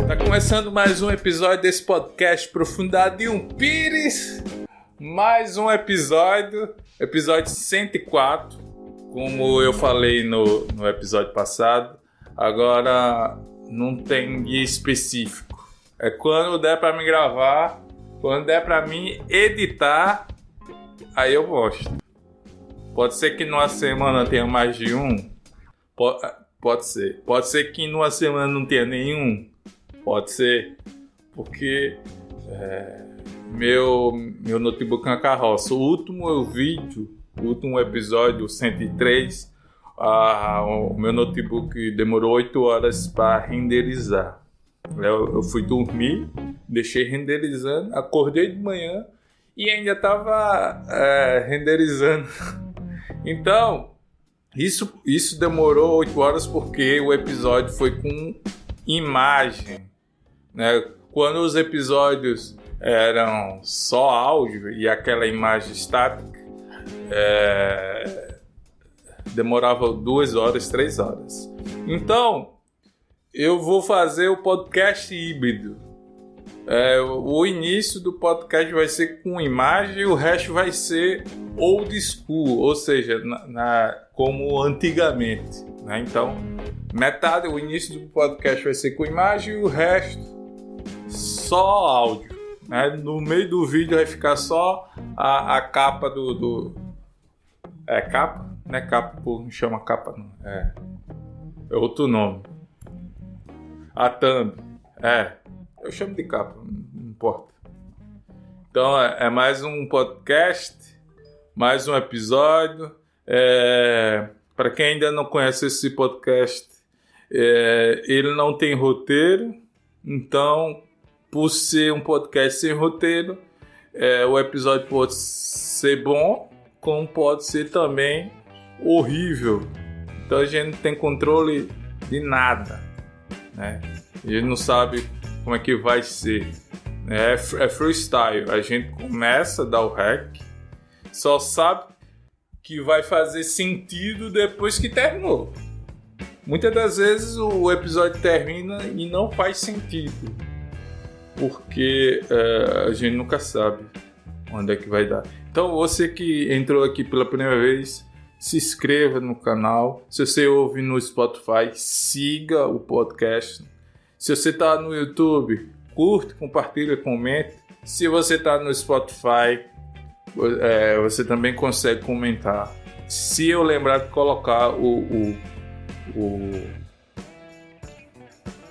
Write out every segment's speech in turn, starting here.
Tá começando mais um episódio desse podcast Profundadinho Pires. Mais um episódio 104. Como eu falei no episódio passado, agora não tem dia específico. É quando der pra me gravar, quando der pra mim editar, aí eu gosto. Pode ser que numa semana tenha mais de um. Pode ser. Pode ser que numa semana não tenha nenhum. Pode ser. Porque meu notebook é uma carroça. O último episódio, 103, o meu notebook demorou 8 horas para renderizar. Eu fui dormir, deixei renderizando, acordei de manhã e ainda estava renderizando. Então, isso demorou 8 horas porque o episódio foi com imagem, né? Quando os episódios eram só áudio e aquela imagem estática, demorava 2 horas, 3 horas. Então, eu vou fazer o podcast híbrido. O início do podcast vai ser com imagem e o resto vai ser old school, ou seja, como antigamente, né? Então, o início do podcast vai ser com imagem e o resto só áudio, né? No meio do vídeo vai ficar só a capa do... É capa? Não é capa, não chama capa não. É outro nome. A thumb. Eu chamo de capa, não importa. Então é mais um podcast, mais um episódio. Para quem ainda não conhece esse podcast, ele não tem roteiro. Então, por ser um podcast sem roteiro, o episódio pode ser bom, como pode ser também horrível. Então a gente não tem controle de nada, né? A gente não sabe como é que vai ser. É freestyle. A gente começa a dar o rec, só sabe que vai fazer sentido depois que terminou. Muitas das vezes o episódio termina e não faz sentido, porque a gente nunca sabe onde é que vai dar. Então você que entrou aqui pela primeira vez, se inscreva no canal. Se você ouve no Spotify, siga o podcast. Se você está no YouTube, curte, compartilha, comente. Se você está no Spotify, você também consegue comentar. Se eu lembrar de colocar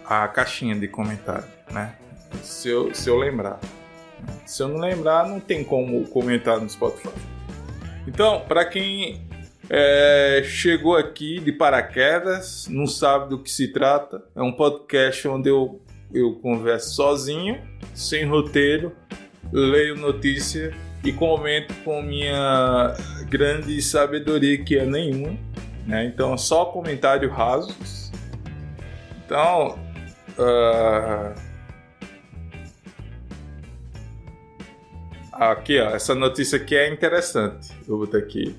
a caixinha de comentário, né? Se eu lembrar. Se eu não lembrar, não tem como comentar no Spotify. Então, para quem chegou aqui de paraquedas, não sabe do que se trata, é um podcast onde eu converso sozinho, sem roteiro, leio notícia e comento com minha grande sabedoria, que é nenhuma, né? Então, só comentários rasos. Então, aqui, ó, essa notícia aqui é interessante. Eu vou botar aqui.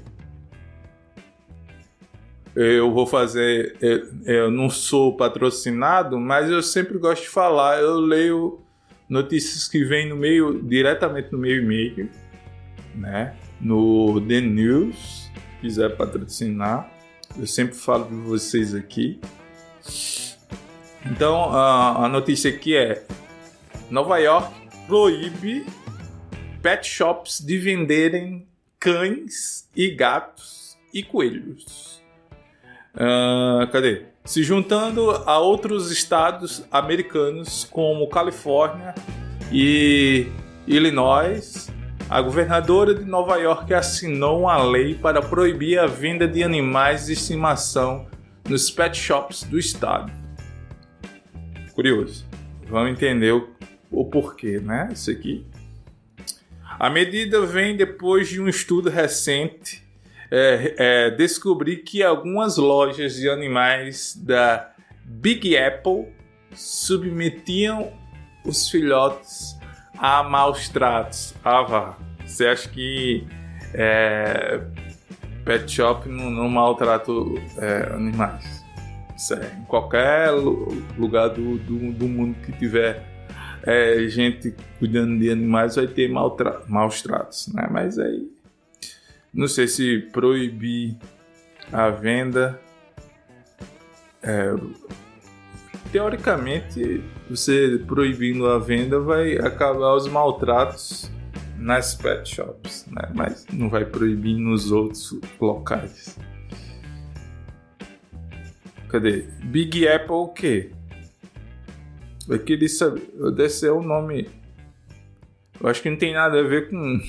Eu vou fazer... Eu não sou patrocinado, mas eu sempre gosto de falar. Eu leio notícias que vêm diretamente no meu e-mail, né? No The News, se quiser patrocinar. Eu sempre falo de vocês aqui. Então, a notícia aqui é: Nova York proíbe pet shops de venderem cães e gatos e coelhos. Cadê? Se juntando a outros estados americanos como Califórnia e Illinois, a governadora de Nova York assinou uma lei para proibir a venda de animais de estimação nos pet shops do estado. Curioso. Vamos entender o porquê, né? Isso aqui. A medida vem depois de um estudo recente descobrir que algumas lojas de animais da Big Apple submetiam os filhotes a maus tratos. Você acha que pet shop não maltrata animais? Isso é, em qualquer lugar do mundo que tiver gente cuidando de animais vai ter maus tratos, né? Mas aí não sei se proibir a venda. Teoricamente, você proibindo a venda vai acabar os maltratos nas pet shops, né? Mas não vai proibir nos outros locais. Cadê? Big Apple o quê? Eu queria saber. Desse é o nome. Eu acho que não tem nada a ver com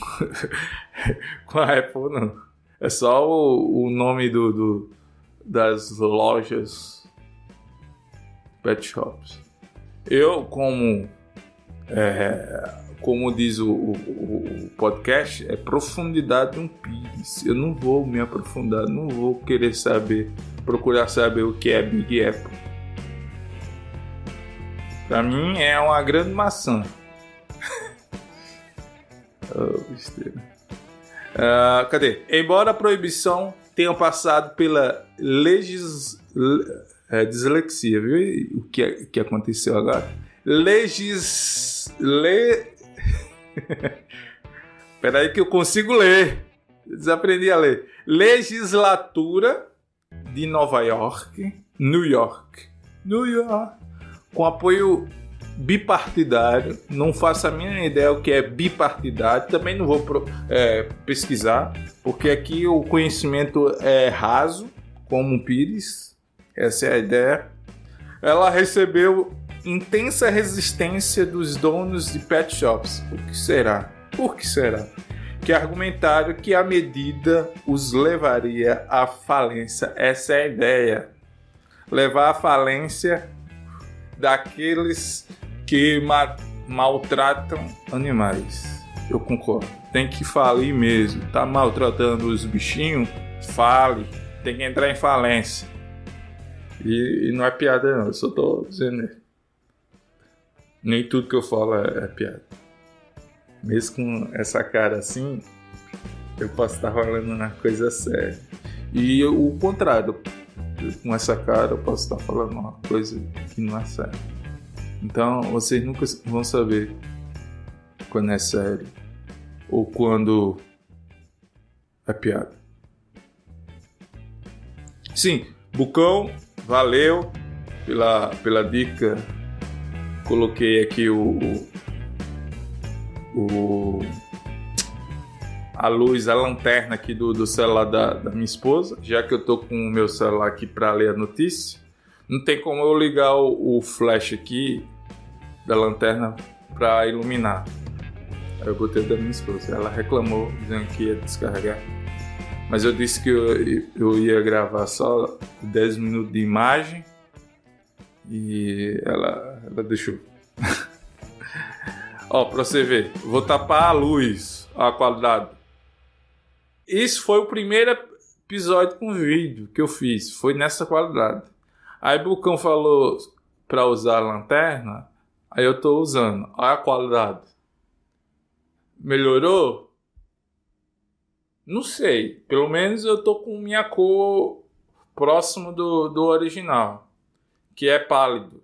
com a Apple, não. É só o nome das lojas pet shops. Eu, como diz o podcast, é profundidade de um pires. Eu não vou me aprofundar, não vou querer procurar saber o que é Big Apple. Pra mim é uma grande maçã. Besteira. Cadê? Embora a proibição tenha passado pela dislexia, viu? O que aconteceu agora? Peraí que eu consigo ler. Desaprendi a ler. Legislatura de Nova York, New York, com apoio bipartidário. Não faço a mínima ideia o que é bipartidário. Também não vou pesquisar, porque aqui o conhecimento é raso, como o Pires. Essa é a ideia. Ela recebeu intensa resistência dos donos de pet shops. Por que será? Que argumentaram que a medida os levaria à falência. Essa é a ideia. Levar à falência daqueles que maltratam animais. Eu concordo. Tem que falir mesmo. Tá maltratando os bichinhos? Fale. Tem que entrar em falência. E não é piada não. Eu só tô dizendo. Nem tudo que eu falo é piada. Mesmo com essa cara assim, eu posso estar falando uma coisa séria. E o contrário, com essa cara eu posso estar falando uma coisa que não é séria. Então vocês nunca vão saber quando é sério ou quando é piada. Sim, Bucão, valeu pela dica. Coloquei aqui a luz, a lanterna aqui do celular da minha esposa, já que eu tô com o meu celular aqui para ler a notícia. Não tem como eu ligar o flash aqui da lanterna para iluminar. Aí eu botei da minha esposa. Ela reclamou, dizendo que ia descarregar. Mas eu disse que eu ia gravar só 10 minutos de imagem e ela deixou. Ó, pra você ver, vou tapar a luz, a qualidade. Esse foi o primeiro episódio com vídeo que eu fiz, foi nessa qualidade. Aí o Bucão falou pra usar a lanterna, aí eu tô usando. Olha a qualidade. Melhorou? Não sei, pelo menos eu tô com minha cor próximo do original, que é pálido.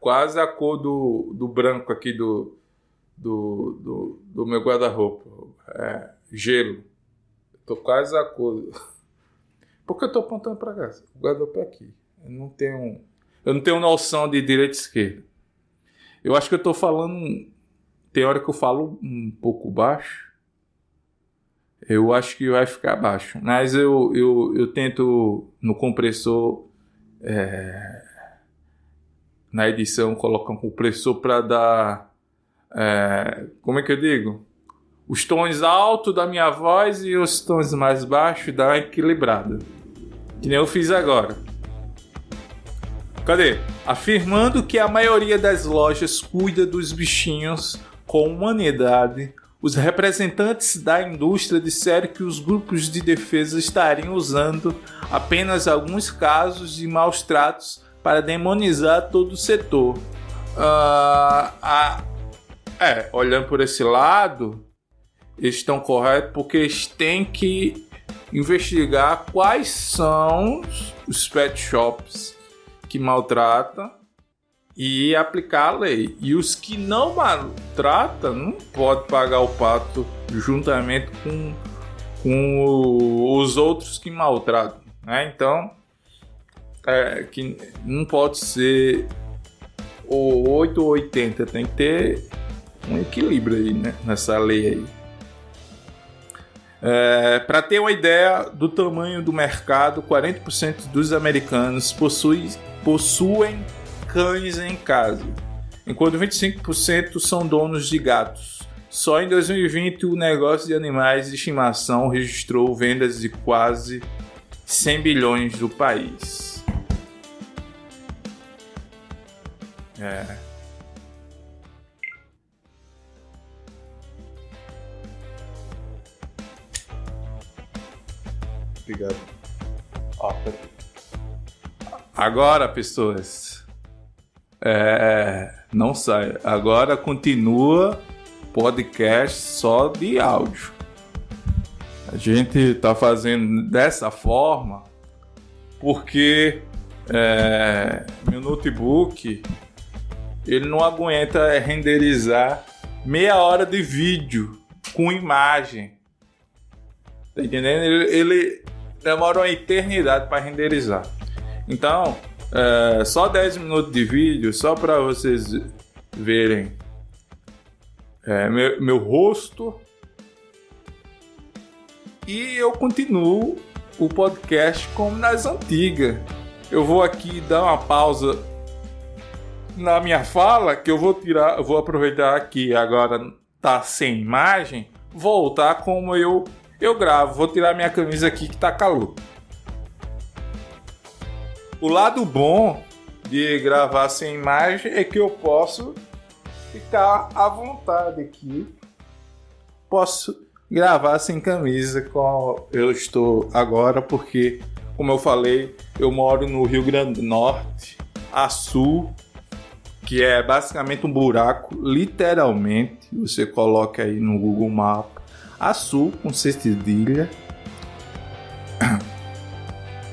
Quase a cor do branco aqui do meu guarda-roupa. Gelo. Tô quase a cor. Porque eu tô apontando pra cá. O guarda-roupa é aqui. Eu não tenho noção de direita e esquerda. Eu acho que eu tô falando. Tem hora que eu falo um pouco baixo. Eu acho que vai ficar baixo. Mas eu tento no compressor. Na edição colocar um compressor para dar, como é que eu digo? Os tons altos da minha voz e os tons mais baixos dá uma equilibrada. Que nem eu fiz agora. Cadê? Afirmando que a maioria das lojas cuida dos bichinhos com humanidade, os representantes da indústria disseram que os grupos de defesa estariam usando apenas alguns casos de maus tratos para demonizar todo o setor. Olhando por esse lado, eles estão corretos porque eles têm que investigar quais são os pet shops que maltratam e aplicar a lei. E os que não maltratam não pode pagar o pato juntamente com os outros que maltratam, né? Então, que não pode ser o 8 ou 80, tem que ter um equilíbrio aí, né, nessa lei aí. Para ter uma ideia do tamanho do mercado, 40% dos americanos possuem cães em casa, enquanto 25% são donos de gatos. Só em 2020 o negócio de animais de estimação registrou vendas de quase 100 bilhões do país. Obrigado. Agora, pessoas, não sai. Agora continua podcast só de áudio. A gente tá fazendo dessa forma porque meu notebook ele não aguenta renderizar meia hora de vídeo com imagem. Tá entendendo? Ele demora uma eternidade para renderizar. Então, só 10 minutos de vídeo, só para vocês verem meu rosto. E eu continuo o podcast como nas antigas. Eu vou aqui dar uma pausa na minha fala, que eu vou aproveitar que agora tá sem imagem, voltar como eu gravo. Vou tirar minha camisa aqui que tá calor. O lado bom de gravar sem imagem é que eu posso ficar à vontade aqui. Posso gravar sem camisa como eu estou agora, porque, como eu falei, eu moro no Rio Grande do Norte, Açu, que é basicamente um buraco, literalmente. Você coloca aí no Google Maps, Açu com C cedilha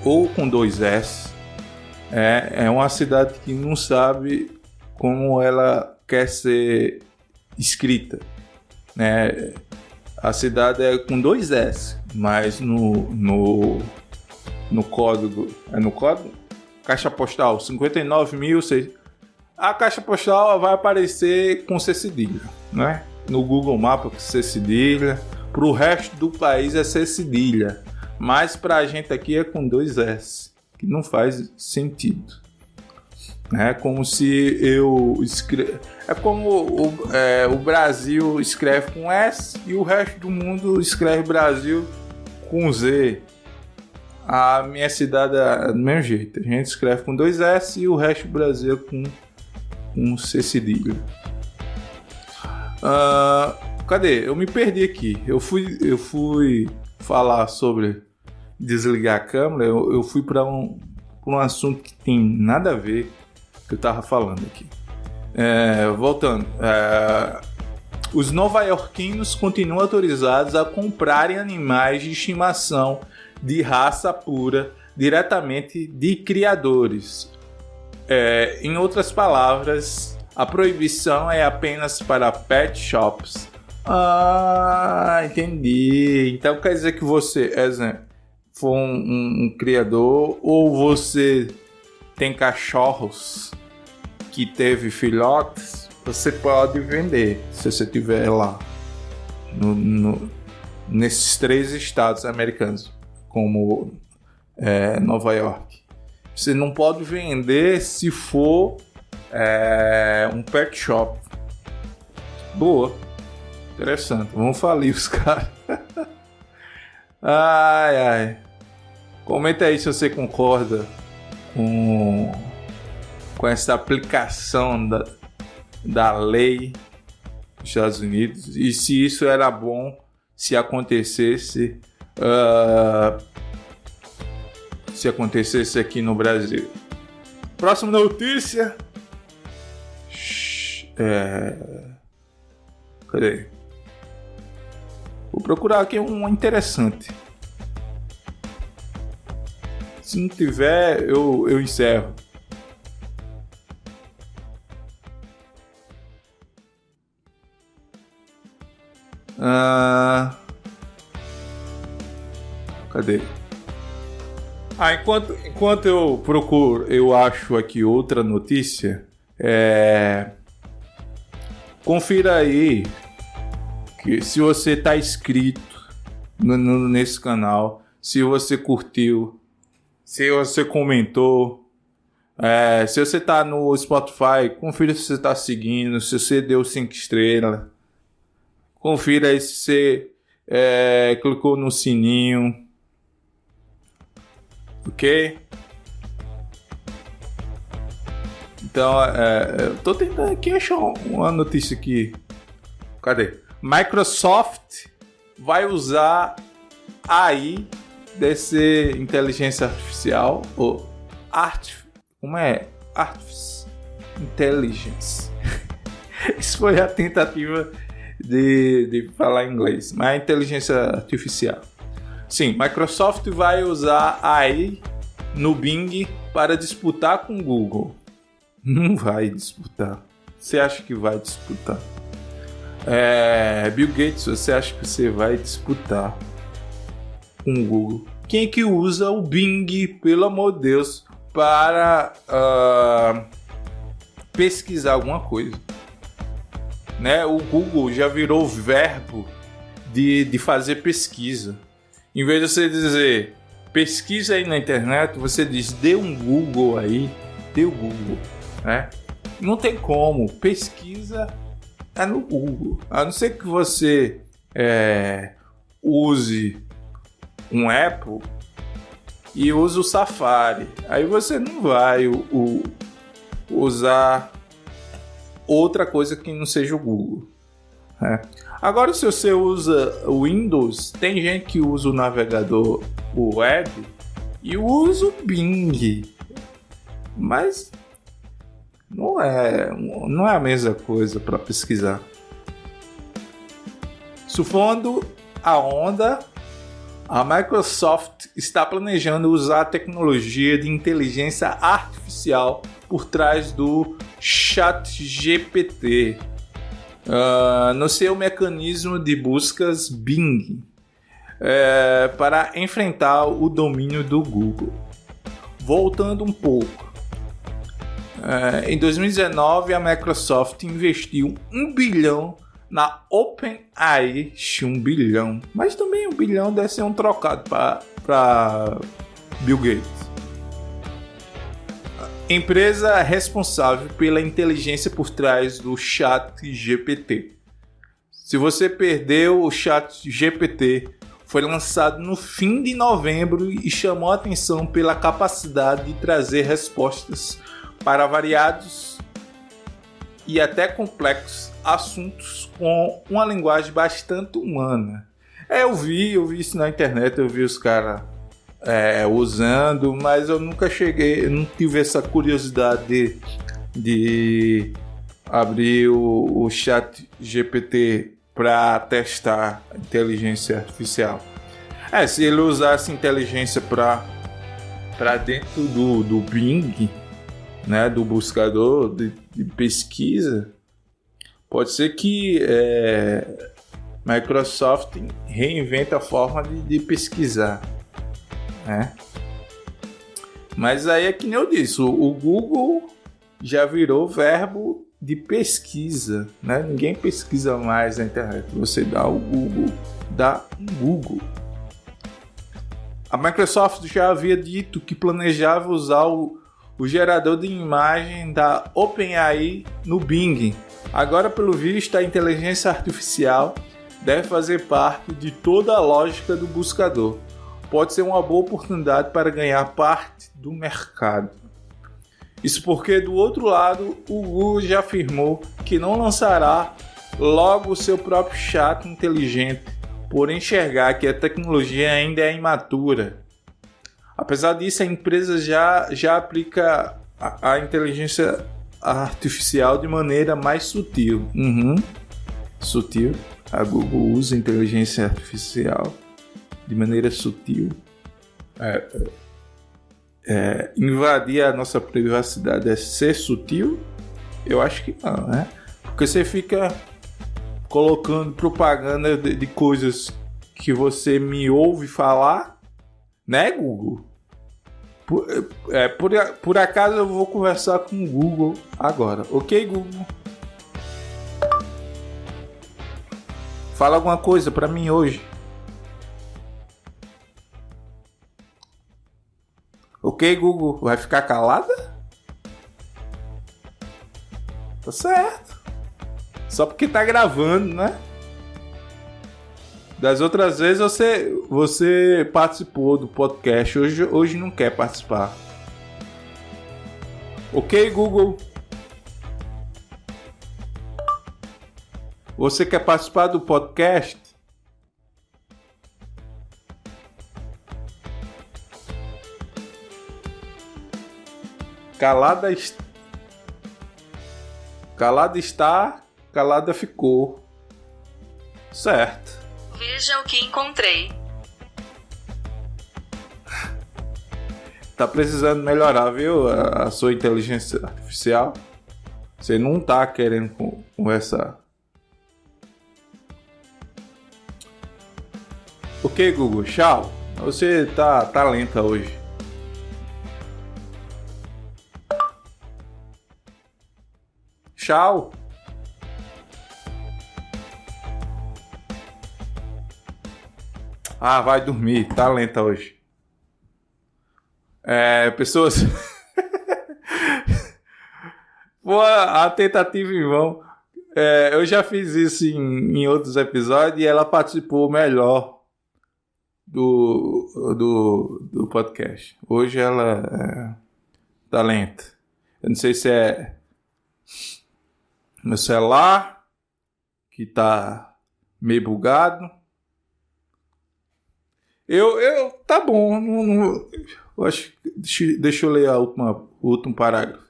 ou com 2 S. É uma cidade que não sabe como ela quer ser escrita, né? A cidade é com 2 S, mas no código, no código? Caixa postal 59.000. A caixa postal vai aparecer com C cedilha, né? No Google Maps com C cedilha. Para o resto do país é C cedilha, mas para a gente aqui é com 2 S, que não faz sentido. É como se eu é como o Brasil escreve com S e o resto do mundo escreve Brasil com Z. A minha cidade é do mesmo jeito. A gente escreve com 2 S e o resto do Brasil com C cedilha. Cadê? Eu me perdi aqui. Eu fui falar sobre desligar a câmera. Eu fui para um assunto que tem nada a ver que eu tava falando aqui. Voltando. Os nova-iorquinos continuam autorizados a comprarem animais de estimação de raça pura diretamente de criadores. Em outras palavras, a proibição é apenas para pet shops. Entendi. Então quer dizer que você, exemplo, for um criador, ou você tem cachorros que teve filhotes, você pode vender se você tiver lá nesses 3 estados americanos, como Nova York. Você não pode vender se for um pet shop. Boa, interessante. Vamos falir os caras. Ai. Comenta aí se você concorda com essa aplicação da lei dos Estados Unidos e se isso era bom se acontecesse aqui no Brasil. Próxima notícia. Cadê? Vou procurar aqui uma interessante. Se não tiver, eu encerro. Cadê? Enquanto eu procuro, eu acho aqui outra notícia. Confira aí que se você está inscrito nesse canal, se você curtiu, se você comentou, se você está no Spotify, confira se você está seguindo, se você deu 5 estrelas, confira aí se você clicou no sininho, ok? Então, eu tô tentando aqui achar uma notícia aqui. Cadê? Microsoft vai usar AI desse inteligência artificial, ou como é? Artificial Intelligence. Isso foi a tentativa de falar inglês, mas inteligência artificial. Sim, Microsoft vai usar AI no Bing para disputar com o Google. Não vai disputar. Você acha que vai disputar? Bill Gates, você acha que você vai disputar com o Google? Quem é que usa o Bing, pelo amor de Deus, para pesquisar alguma coisa? Né? O Google já virou verbo de fazer pesquisa. Em vez de você dizer pesquisa aí na internet, você diz dê um Google aí, dê o Google. Né? Não tem como, pesquisa é no Google, a não ser que você use um Apple e use o Safari, aí você não vai usar outra coisa que não seja o Google, né? Agora, se você usa o Windows, tem gente que usa o navegador, o web, e usa o Bing, mas não é a mesma coisa para pesquisar. Surfando a onda, a Microsoft está planejando usar a tecnologia de inteligência artificial por trás do ChatGPT no seu mecanismo de buscas Bing para enfrentar o domínio do Google. Voltando um pouco. Em 2019, a Microsoft investiu 1 bilhão na OpenAI, 1 bilhão, mas também 1 bilhão deve ser um trocado para Bill Gates. Empresa responsável pela inteligência por trás do ChatGPT. Se você perdeu, o ChatGPT foi lançado no fim de novembro e chamou a atenção pela capacidade de trazer respostas para variados e até complexos assuntos com uma linguagem bastante humana. Eu vi isso na internet, eu vi os caras usando, mas eu nunca cheguei, eu não tive essa curiosidade de abrir o ChatGPT para testar a inteligência artificial. Se ele usasse inteligência para dentro do Bing, né, do buscador de pesquisa, pode ser que Microsoft reinvente a forma de pesquisar, né? Mas aí é que nem eu disse, o Google já virou verbo de pesquisa, né? Ninguém pesquisa mais na internet, você dá o Google, dá um Google. A Microsoft já havia dito que planejava usar o gerador de imagem da OpenAI no Bing. Agora, pelo visto, a inteligência artificial deve fazer parte de toda a lógica do buscador. Pode ser uma boa oportunidade para ganhar parte do mercado. Isso porque, do outro lado, o Google já afirmou que não lançará logo o seu próprio chat inteligente, por enxergar que a tecnologia ainda é imatura. Apesar disso, a empresa já aplica a inteligência artificial de maneira mais sutil. Sutil. A Google usa inteligência artificial de maneira sutil. invadir a nossa privacidade é ser sutil? Eu acho que não, né? Porque você fica colocando propaganda de coisas que você me ouve falar, né, Google? Por acaso eu vou conversar com o Google agora. Ok, Google? Fala alguma coisa pra mim hoje. Ok, Google? Vai ficar calada? Tá certo. Só porque tá gravando, né? Das outras vezes você participou do podcast, hoje não quer participar. Ok, Google? Você quer participar do podcast? Calada está, calada ficou. Certo. Veja o que encontrei. Tá precisando melhorar, viu? A sua inteligência artificial. Você não tá querendo conversar. Ok, Google, tchau. Você tá lenta hoje. Tchau. Ah, vai dormir, tá lenta hoje. Pessoas. Pô, a tentativa em vão. Eu já fiz isso em outros episódios e ela participou melhor do podcast. Hoje ela tá lenta. Eu não sei se é meu celular que tá meio bugado. Tá bom. Eu acho que deixa eu ler o último parágrafo.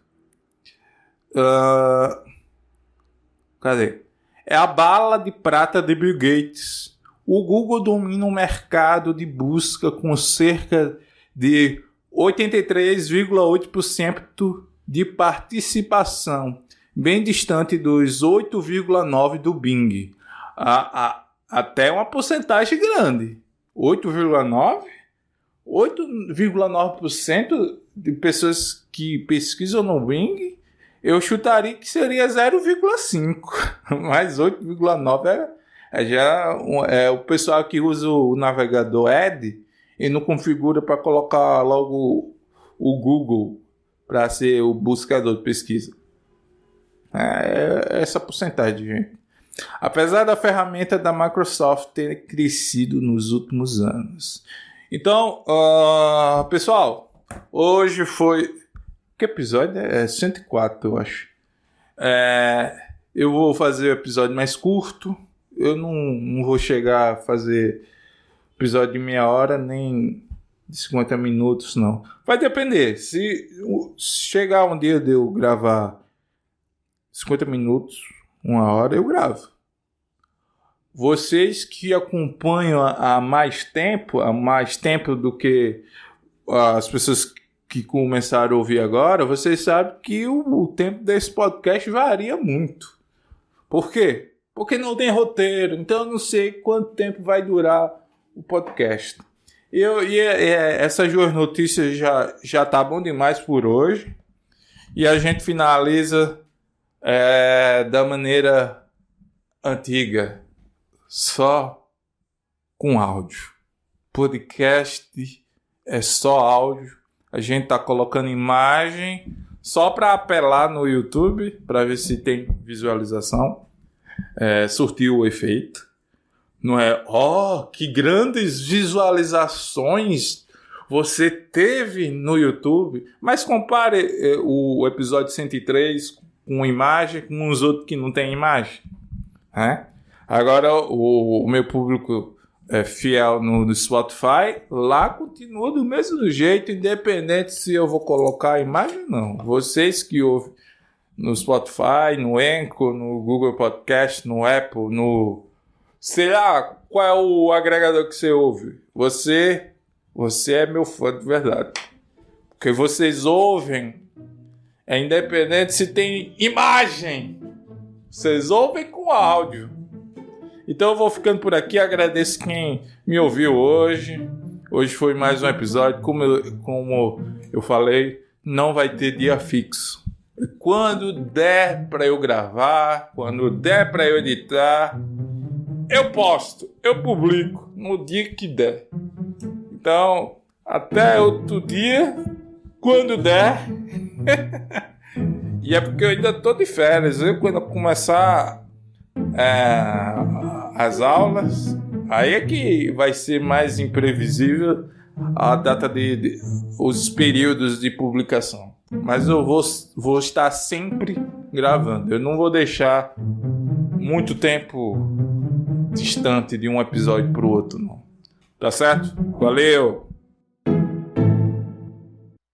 Cadê? É a bala de prata de Bill Gates. O Google domina o mercado de busca com cerca de 83,8% de participação, bem distante dos 8,9% do Bing. Até uma porcentagem grande. 8,9%? 8,9% de pessoas que pesquisam no Bing, eu chutaria que seria 0,5%. Mas 8,9% já o pessoal que usa o navegador Edge e não configura para colocar logo o Google para ser o buscador de pesquisa. Essa porcentagem, gente. Apesar da ferramenta da Microsoft ter crescido nos últimos anos. Então, pessoal, hoje foi... Que episódio? 104, eu acho. Eu vou fazer o episódio mais curto. Eu não vou chegar a fazer episódio de meia hora, nem de 50 minutos, não. Vai depender. Se chegar um dia de eu gravar 50 minutos, uma hora, eu gravo. Vocês que acompanham há mais tempo do que as pessoas que começaram a ouvir agora, vocês sabem que o tempo desse podcast varia muito. Por quê? Porque não tem roteiro, então eu não sei quanto tempo vai durar o podcast. Essas duas notícias já tá bom demais por hoje. E a gente finaliza da maneira antiga, só com áudio. Podcast é só áudio. A gente tá colocando imagem só para apelar no YouTube, para ver se tem visualização. Surtiu o efeito. Não é, que grandes visualizações você teve no YouTube. Mas compare o episódio 103 com imagem com os outros que não tem imagem. Agora o meu público fiel no Spotify, lá continua do mesmo jeito, independente se eu vou colocar a imagem ou não. Vocês que ouvem no Spotify, no Anchor, no Google Podcast, no Apple, no... sei lá, qual é o agregador que você ouve? Você é meu fã de verdade. Porque vocês ouvem, é independente se tem imagem. Vocês ouvem com áudio. Então eu vou ficando por aqui. Agradeço quem me ouviu hoje. Hoje foi mais um episódio. Como eu falei, não vai ter dia fixo. Quando der para eu gravar, quando der para eu editar, eu posto, eu publico no dia que der. Então, até outro dia, quando der. E é porque eu ainda estou de férias. Quando começar as aulas, aí é que vai ser mais imprevisível a data os períodos de publicação. Mas eu vou estar sempre gravando. Eu não vou deixar muito tempo distante de um episódio para o outro, não. Tá certo? Valeu!